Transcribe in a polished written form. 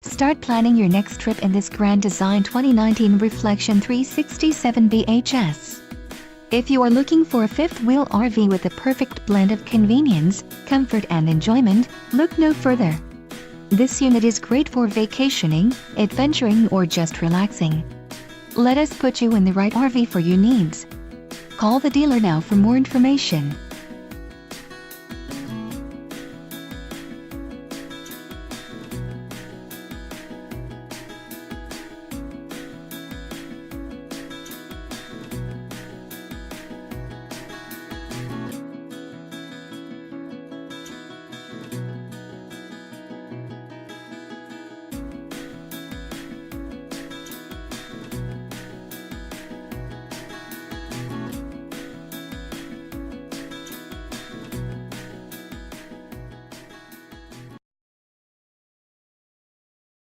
Start planning your next trip in this Grand Design 2019 Reflection 367 BHS. If you are looking for a fifth-wheel RV with the perfect blend of convenience, comfort and enjoyment, look no further. This unit is great for vacationing, adventuring or just relaxing. Let us put you in the right RV for your needs. Call the dealer now for more information.